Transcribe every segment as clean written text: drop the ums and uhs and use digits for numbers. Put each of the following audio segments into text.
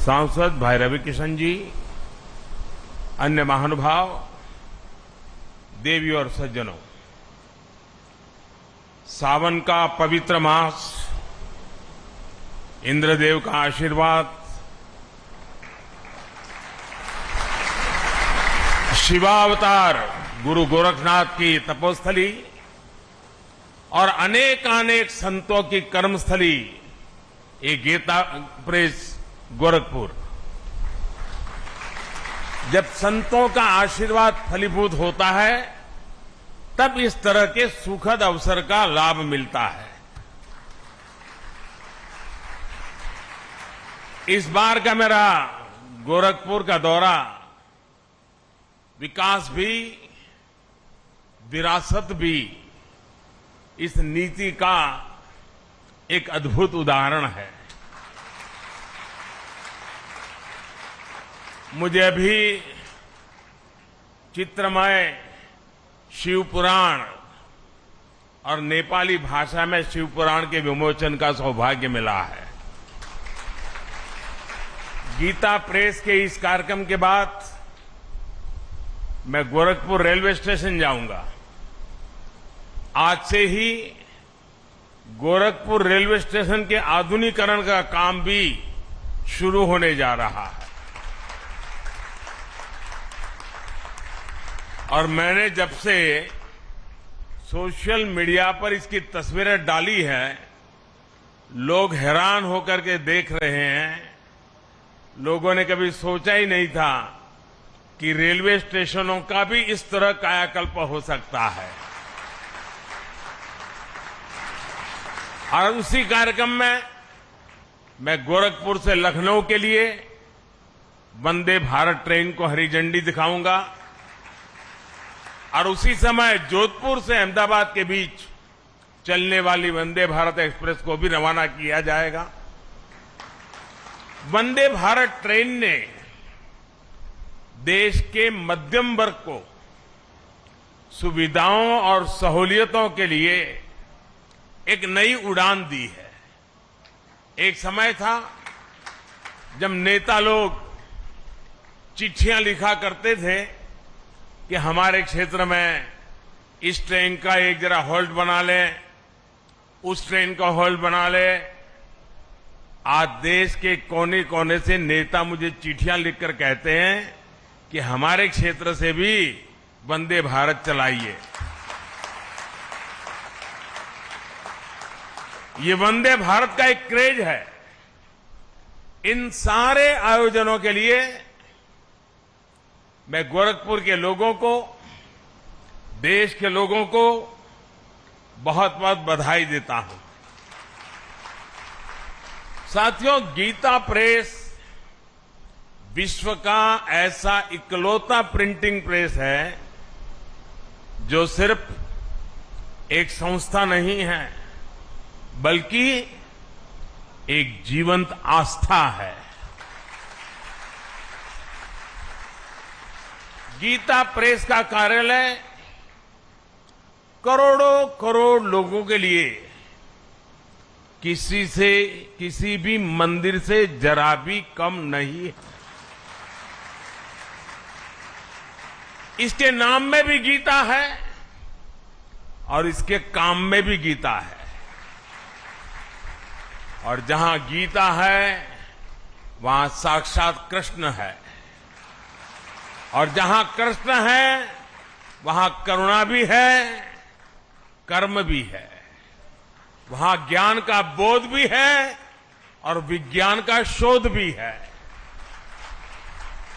सांसद भाई रविकिशन जी, अन्य महानुभाव, देवी और सज्जनों, सावन का पवित्र मास, इंद्रदेव का आशीर्वाद, शिवावतार गुरु गोरखनाथ की तपोस्थली और अनेकानेक संतों की कर्मस्थली ये गीता प्रेस गोरखपुर। जब संतों का आशीर्वाद फलीभूत होता है तब इस तरह के सुखद अवसर का लाभ मिलता है। इस बार का मेरा गोरखपुर का दौरा विकास भी, विरासत भी, इस नीति का एक अद्भुत उदाहरण है। मुझे अभी चित्रमय शिव पुराण और नेपाली भाषा में शिव पुराण के विमोचन का सौभाग्य मिला है। गीता प्रेस के इस कार्यक्रम के बाद मैं गोरखपुर रेलवे स्टेशन जाऊंगा। आज से ही गोरखपुर रेलवे स्टेशन के आधुनिकीकरण का काम भी शुरू होने जा रहा है और मैंने जब से सोशल मीडिया पर इसकी तस्वीरें डाली है, लोग हैरान होकर के देख रहे हैं। लोगों ने कभी सोचा ही नहीं था कि रेलवे स्टेशनों का भी इस तरह कायाकल्प हो सकता है। और उसी कार्यक्रम में मैं गोरखपुर से लखनऊ के लिए वंदे भारत ट्रेन को हरी झंडी दिखाऊंगा और उसी समय जोधपुर से अहमदाबाद के बीच चलने वाली वंदे भारत एक्सप्रेस को भी रवाना किया जाएगा। वंदे भारत ट्रेन ने देश के मध्यम वर्ग को सुविधाओं और सहूलियतों के लिए एक नई उड़ान दी है। एक समय था जब नेता लोग चिट्ठियां लिखा करते थे कि हमारे क्षेत्र में इस ट्रेन का एक जरा हॉल्ट बना लें, उस ट्रेन का हॉल्ट बना लें। आज देश के कोने कोने से नेता मुझे चिट्ठियां लिखकर कहते हैं कि हमारे क्षेत्र से भी वंदे भारत चलाइए। ये वंदे भारत का एक क्रेज है। इन सारे आयोजनों के लिए मैं गोरखपुर के लोगों को, देश के लोगों को बहुत बहुत बधाई देता हूं। साथियों, गीता प्रेस विश्व का ऐसा इकलौता प्रिंटिंग प्रेस है जो सिर्फ एक संस्था नहीं है बल्कि एक जीवंत आस्था है। गीता प्रेस का कार्यालय करोड़ों करोड़ लोगों के लिए किसी भी मंदिर से जरा भी कम नहीं है। इसके नाम में भी गीता है और इसके काम में भी गीता है। और जहां गीता है वहां साक्षात कृष्ण है और जहां कृष्ण है वहां करुणा भी है, कर्म भी है, वहां ज्ञान का बोध भी है और विज्ञान का शोध भी है।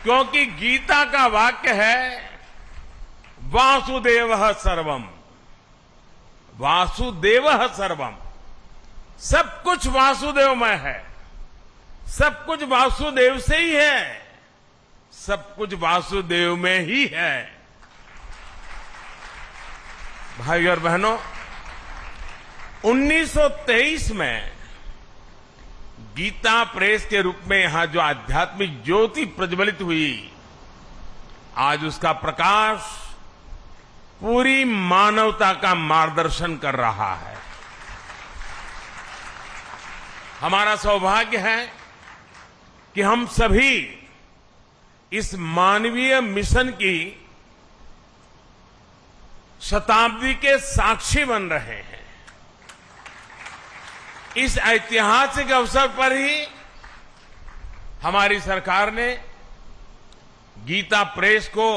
क्योंकि गीता का वाक्य है वासुदेवः सर्वम, वासुदेवः सर्वम। सब कुछ वासुदेवमय है, सब कुछ वासुदेव से ही है, सब कुछ वासुदेव में ही है। भाई और बहनों, 1923 में गीता प्रेस के रूप में यहां जो आध्यात्मिक ज्योति प्रज्वलित हुई, आज उसका प्रकाश पूरी मानवता का मार्गदर्शन कर रहा है। हमारा सौभाग्य है कि हम सभी इस मानवीय मिशन की शताब्दी के साक्षी बन रहे हैं। इस ऐतिहासिक अवसर पर ही हमारी सरकार ने गीता प्रेस को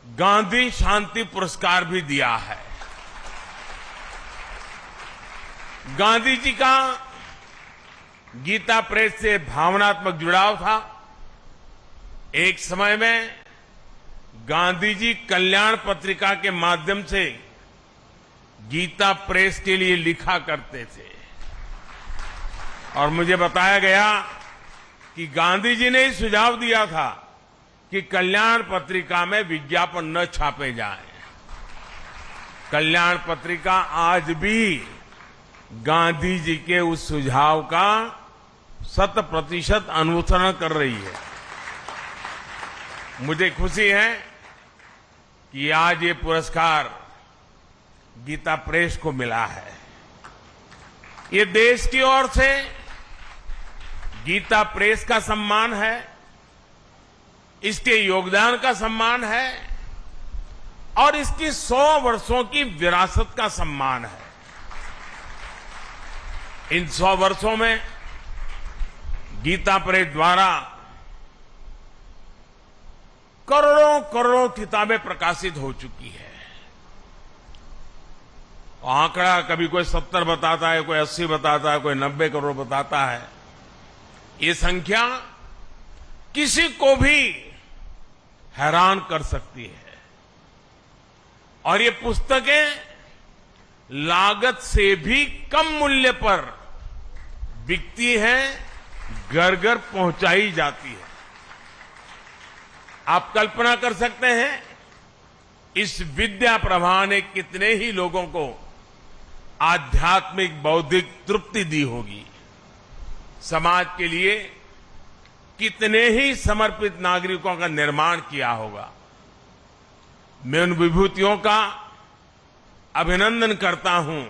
गांधी शांति पुरस्कार भी दिया है। गांधी जी का गीता प्रेस से भावनात्मक जुड़ाव था। एक समय में गांधी जी कल्याण पत्रिका के माध्यम से गीता प्रेस के लिए लिखा करते थे और मुझे बताया गया कि गांधी जी ने ही सुझाव दिया था कि कल्याण पत्रिका में विज्ञापन न छापे जाएं। कल्याण पत्रिका आज भी गांधी जी के उस सुझाव का 100% अनुसरण कर रही है। मुझे खुशी है कि आज ये पुरस्कार गीता प्रेस को मिला है। ये देश की ओर से गीता प्रेस का सम्मान है, इसके योगदान का सम्मान है और इसकी 100 वर्षों की विरासत का सम्मान है। इन 100 वर्षों में गीता प्रेस द्वारा करोड़ों करोड़ों किताबें प्रकाशित हो चुकी है। आंकड़ा कभी कोई 70 बताता है, कोई 80 बताता है, कोई 90 करोड़ बताता है। ये संख्या किसी को भी हैरान कर सकती है और ये पुस्तकें लागत से भी कम मूल्य पर बिकती हैं, घर घर पहुंचाई जाती है। आप कल्पना कर सकते हैं इस विद्या प्रवाह ने कितने ही लोगों को आध्यात्मिक बौद्धिक तृप्ति दी होगी, समाज के लिए कितने ही समर्पित नागरिकों का निर्माण किया होगा। मैं उन विभूतियों का अभिनंदन करता हूं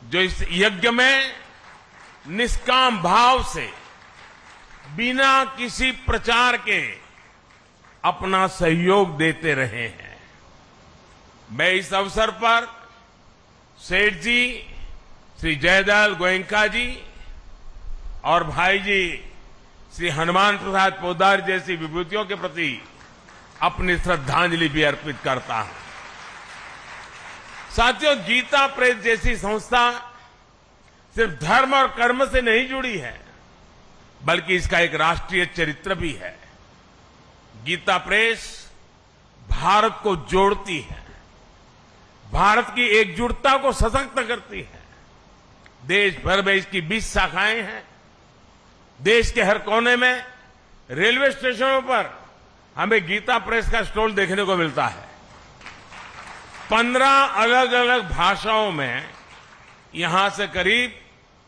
जो इस यज्ञ में निष्काम भाव से बिना किसी प्रचार के अपना सहयोग देते रहे हैं। मैं इस अवसर पर सेठ जी श्री जयदयाल गोयनका जी और भाई जी श्री हनुमान प्रसाद पोद्दार जैसी विभूतियों के प्रति अपनी श्रद्धांजलि भी अर्पित करता हूं। साथियों, गीता प्रेस जैसी संस्था सिर्फ धर्म और कर्म से नहीं जुड़ी है, बल्कि इसका एक राष्ट्रीय चरित्र भी है। गीता प्रेस भारत को जोड़ती है, भारत की एकजुटता को सशक्त करती है। देश भर में इसकी 20 शाखाएं हैं। देश के हर कोने में रेलवे स्टेशनों पर हमें गीता प्रेस का स्टॉल देखने को मिलता है। 15 अलग अलग भाषाओं में यहां से करीब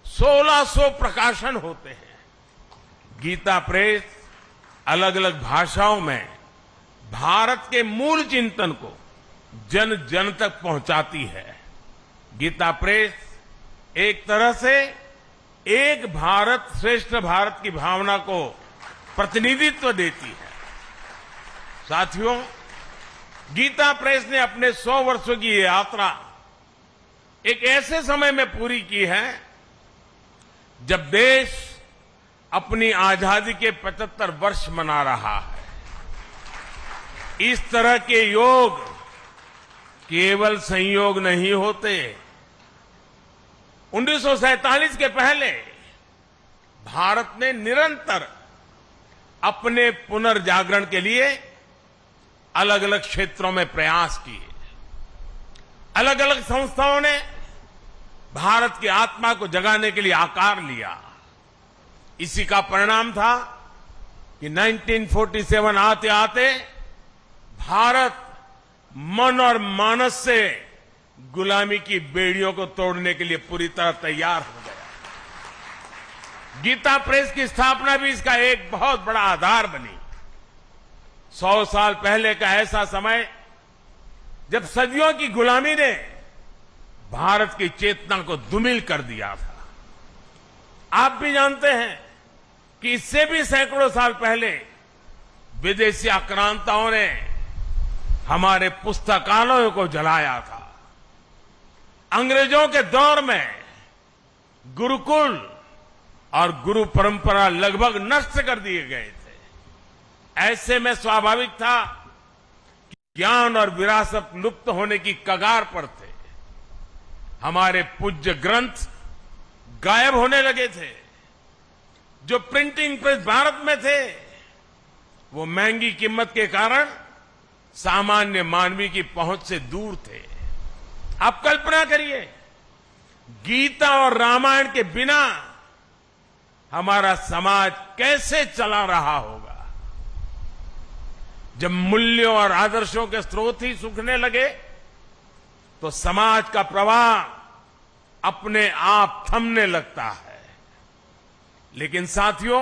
1600 प्रकाशन होते हैं। गीता प्रेस अलग अलग भाषाओं में भारत के मूल चिंतन को जन जन तक पहुंचाती है। गीता प्रेस एक तरह से एक भारत श्रेष्ठ भारत की भावना को प्रतिनिधित्व देती है। साथियों, गीता प्रेस ने अपने 100 वर्षों की ये यात्रा एक ऐसे समय में पूरी की है जब देश अपनी आजादी के 75 वर्ष मना रहा है। इस तरह के योग केवल संयोग नहीं होते। 1947 के पहले भारत ने निरंतर अपने पुनर्जागरण के लिए अलग अलग क्षेत्रों में प्रयास किए। अलग अलग संस्थाओं ने भारत की आत्मा को जगाने के लिए आकार लिया। इसी का परिणाम था कि 1947 आते आते भारत मन और मानस से गुलामी की बेड़ियों को तोड़ने के लिए पूरी तरह तैयार हो गया। गीता प्रेस की स्थापना भी इसका एक बहुत बड़ा आधार बनी। 100 साल पहले का ऐसा समय जब सदियों की गुलामी ने भारत की चेतना को धूमिल कर दिया था। आप भी जानते हैं कि इससे भी सैकड़ों साल पहले विदेशी आक्रांताओं ने हमारे पुस्तकालयों को जलाया था। अंग्रेजों के दौर में गुरुकुल और गुरु परंपरा लगभग नष्ट कर दिए गए थे। ऐसे में स्वाभाविक था कि ज्ञान और विरासत लुप्त होने की कगार पर थे। हमारे पूज्य ग्रंथ गायब होने लगे थे। जो प्रिंटिंग प्रेस भारत में थे वो महंगी कीमत के कारण सामान्य मानवी की पहुंच से दूर थे। आप कल्पना करिए, गीता और रामायण के बिना हमारा समाज कैसे चला रहा होगा। जब मूल्यों और आदर्शों के स्रोत ही सूखने लगे तो समाज का प्रवाह अपने आप थमने लगता है। लेकिन साथियों,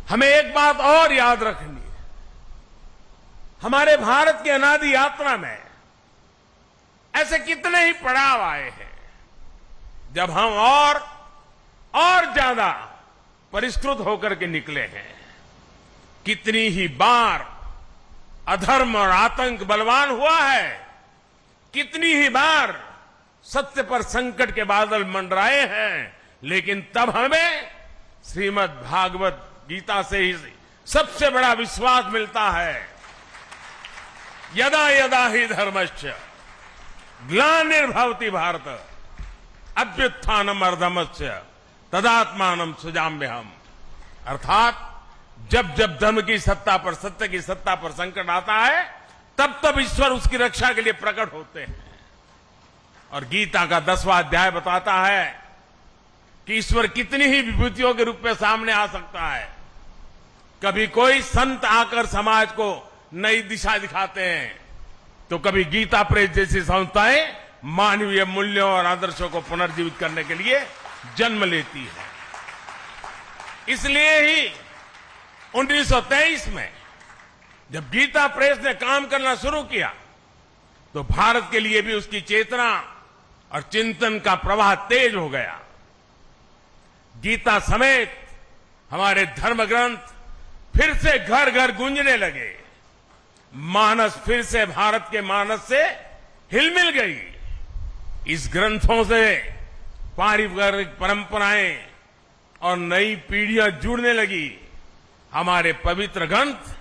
हमें एक बात और याद रखनी है। हमारे भारत की अनादि यात्रा में ऐसे कितने ही पड़ाव आए हैं जब हम और ज्यादा परिष्कृत होकर के निकले हैं। कितनी ही बार अधर्म और आतंक बलवान हुआ है, कितनी ही बार सत्य पर संकट के बादल मंडराए हैं, लेकिन तब हमें श्रीमद् भागवत गीता से ही सबसे बड़ा विश्वास मिलता है। यदा यदा ही धर्मस्य ग्लानिर्भवति भारत अभ्युत्थानम अधर्मस्य तदात्मानम सृजाम्यहम्। अर्थात जब जब धर्म की सत्ता पर, सत्य की सत्ता पर संकट आता है, तब तब ईश्वर उसकी रक्षा के लिए प्रकट होते हैं। और गीता का 10वां अध्याय बताता है कि ईश्वर कितनी ही विभूतियों के रूप में सामने आ सकता है। कभी कोई संत आकर समाज को नई दिशा दिखाते हैं, तो कभी गीता प्रेस जैसी संस्थाएं मानवीय मूल्यों और आदर्शों को पुनर्जीवित करने के लिए जन्म लेती है। इसलिए ही 1923 में जब गीता प्रेस ने काम करना शुरू किया तो भारत के लिए भी उसकी चेतना और चिंतन का प्रवाह तेज हो गया। गीता समेत हमारे धर्म ग्रंथ फिर से घर घर गूंजने लगे। मानस फिर से भारत के मानस से हिलमिल गई। इस ग्रंथों से पारिवारिक परंपराएं और नई पीढ़ियां जुड़ने लगी। हमारे पवित्र ग्रंथ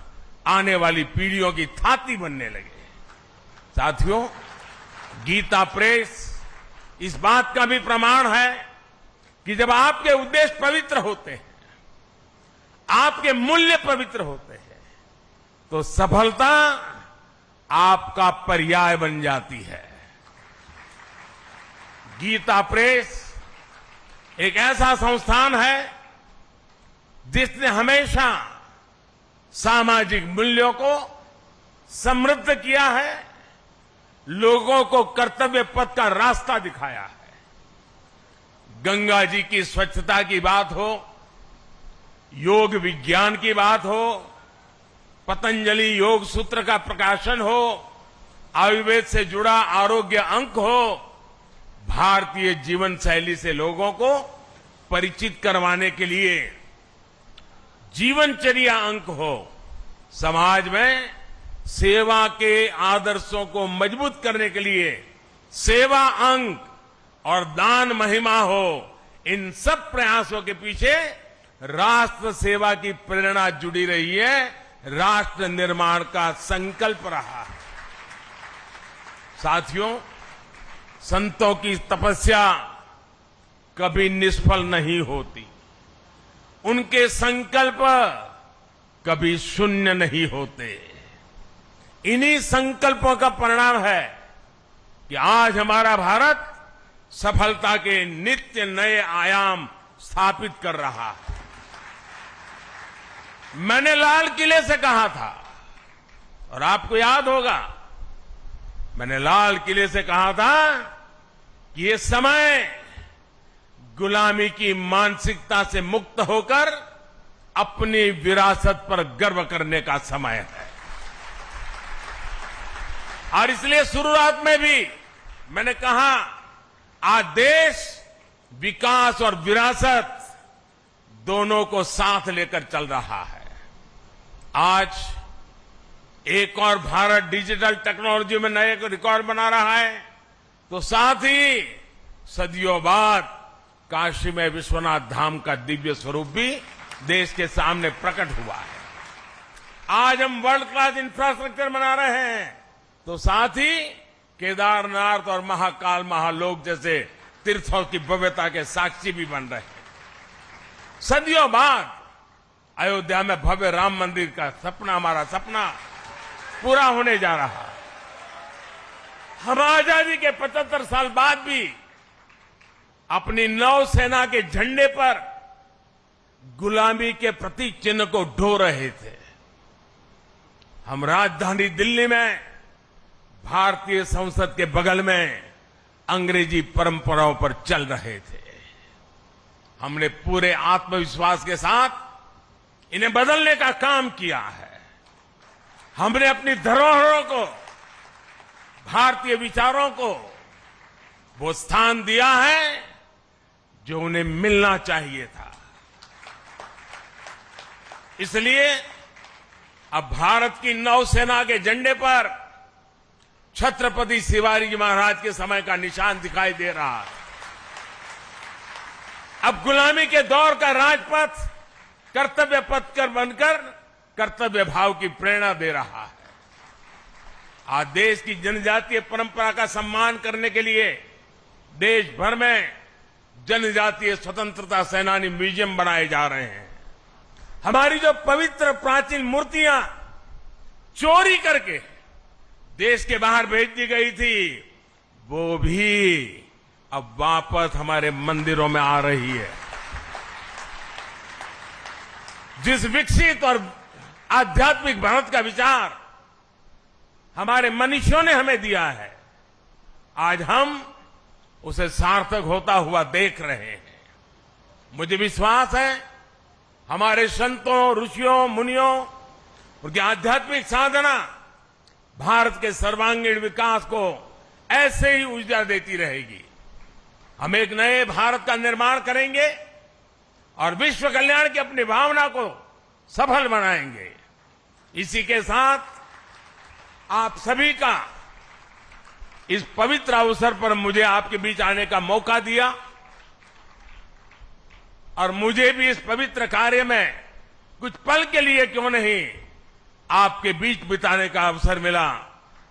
आने वाली पीढ़ियों की थाती बनने लगे। साथियों, गीता प्रेस इस बात का भी प्रमाण है कि जब आपके उद्देश्य पवित्र होते हैं, आपके मूल्य पवित्र होते हैं, तो सफलता आपका पर्याय बन जाती है। गीता प्रेस एक ऐसा संस्थान है जिसने हमेशा सामाजिक मूल्यों को समृद्ध किया है, लोगों को कर्तव्य पथ का रास्ता दिखाया है। गंगा जी की स्वच्छता की बात हो, योग विज्ञान की बात हो, पतंजलि योग सूत्र का प्रकाशन हो, आयुर्वेद से जुड़ा आरोग्य अंक हो, भारतीय जीवन शैली से लोगों को परिचित करवाने के लिए जीवनचर्या अंक हो, समाज में सेवा के आदर्शों को मजबूत करने के लिए सेवा अंक और दान महिमा हो, इन सब प्रयासों के पीछे राष्ट्र सेवा की प्रेरणा जुड़ी रही है, राष्ट्र निर्माण का संकल्प रहा है। साथियों, संतों की तपस्या कभी निष्फल नहीं होती, उनके संकल्प कभी शून्य नहीं होते। इन्हीं संकल्पों का परिणाम है कि आज हमारा भारत सफलता के नित्य नए आयाम स्थापित कर रहा है। मैंने लाल किले से कहा था, और आपको याद होगा, मैंने लाल किले से कहा था कि ये समय गुलामी की मानसिकता से मुक्त होकर अपनी विरासत पर गर्व करने का समय है। और इसलिए शुरुआत में भी मैंने कहा, आज देश विकास और विरासत दोनों को साथ लेकर चल रहा है। आज एक और भारत डिजिटल टेक्नोलॉजी में नए रिकॉर्ड बना रहा है, तो साथ ही सदियों बाद काशी में विश्वनाथ धाम का दिव्य स्वरूप भी देश के सामने प्रकट हुआ है। आज हम वर्ल्ड क्लास इंफ्रास्ट्रक्चर बना रहे हैं, तो साथ ही केदारनाथ और महाकाल महालोक जैसे तीर्थों की भव्यता के साक्षी भी बन रहे हैं। सदियों बाद अयोध्या में भव्य राम मंदिर का सपना, हमारा सपना पूरा होने जा रहा है। हम आजादी के 75 साल बाद भी अपनी नौसेना के झंडे पर गुलामी के प्रतीक चिन्ह को ढो रहे थे। हम राजधानी दिल्ली में भारतीय संसद के बगल में अंग्रेजी परंपराओं पर चल रहे थे। हमने पूरे आत्मविश्वास के साथ इन्हें बदलने का काम किया है। हमने अपनी धरोहरों को, भारतीय विचारों को वो स्थान दिया है जो उन्हें मिलना चाहिए था। इसलिए अब भारत की नौसेना के झंडे पर छत्रपति शिवाजी महाराज के समय का निशान दिखाई दे रहा है। अब गुलामी के दौर का राजपथ कर्तव्य पथ कर बनकर कर्तव्य भाव की प्रेरणा दे रहा है। आज देश की जनजातीय परंपरा का सम्मान करने के लिए देश भर में जनजातीय स्वतंत्रता सेनानी म्यूजियम बनाए जा रहे हैं। हमारी जो पवित्र प्राचीन मूर्तियां चोरी करके देश के बाहर भेज दी गई थी, वो भी अब वापस हमारे मंदिरों में आ रही है। जिस विकसित और आध्यात्मिक भारत का विचार हमारे मनीषियों ने हमें दिया है, आज हम उसे सार्थक होता हुआ देख रहे हैं। मुझे विश्वास है हमारे संतों, ऋषियों, मुनियों, उनकी आध्यात्मिक साधना भारत के सर्वांगीण विकास को ऐसे ही ऊर्जा देती रहेगी। हम एक नए भारत का निर्माण करेंगे और विश्व कल्याण की अपनी भावना को सफल बनाएंगे। इसी के साथ आप सभी का इस पवित्र अवसर पर मुझे आपके बीच आने का मौका दिया और मुझे भी इस पवित्र कार्य में कुछ पल के लिए क्यों नहीं आपके बीच बिताने का अवसर मिला।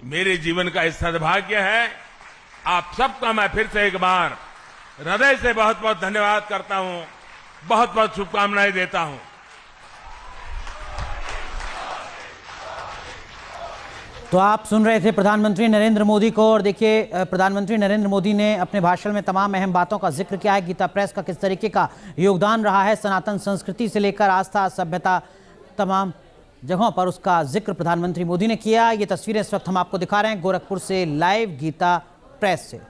मेरे जीवन का यह सद्भाग्य है। आप सबका मैं फिर से एक बार हृदय से बहुत बहुत धन्यवाद करता हूं, बहुत बहुत शुभकामनाएं देता हूं। तो आप सुन रहे थे प्रधानमंत्री नरेंद्र मोदी को, और देखिए प्रधानमंत्री नरेंद्र मोदी ने अपने भाषण में तमाम अहम बातों का जिक्र किया है। गीता प्रेस का किस तरीके का योगदान रहा है, सनातन संस्कृति से लेकर आस्था, सभ्यता, तमाम जगहों पर उसका जिक्र प्रधानमंत्री मोदी ने किया। ये तस्वीरें इस वक्त हम आपको दिखा रहे हैं गोरखपुर से लाइव गीता प्रेस से।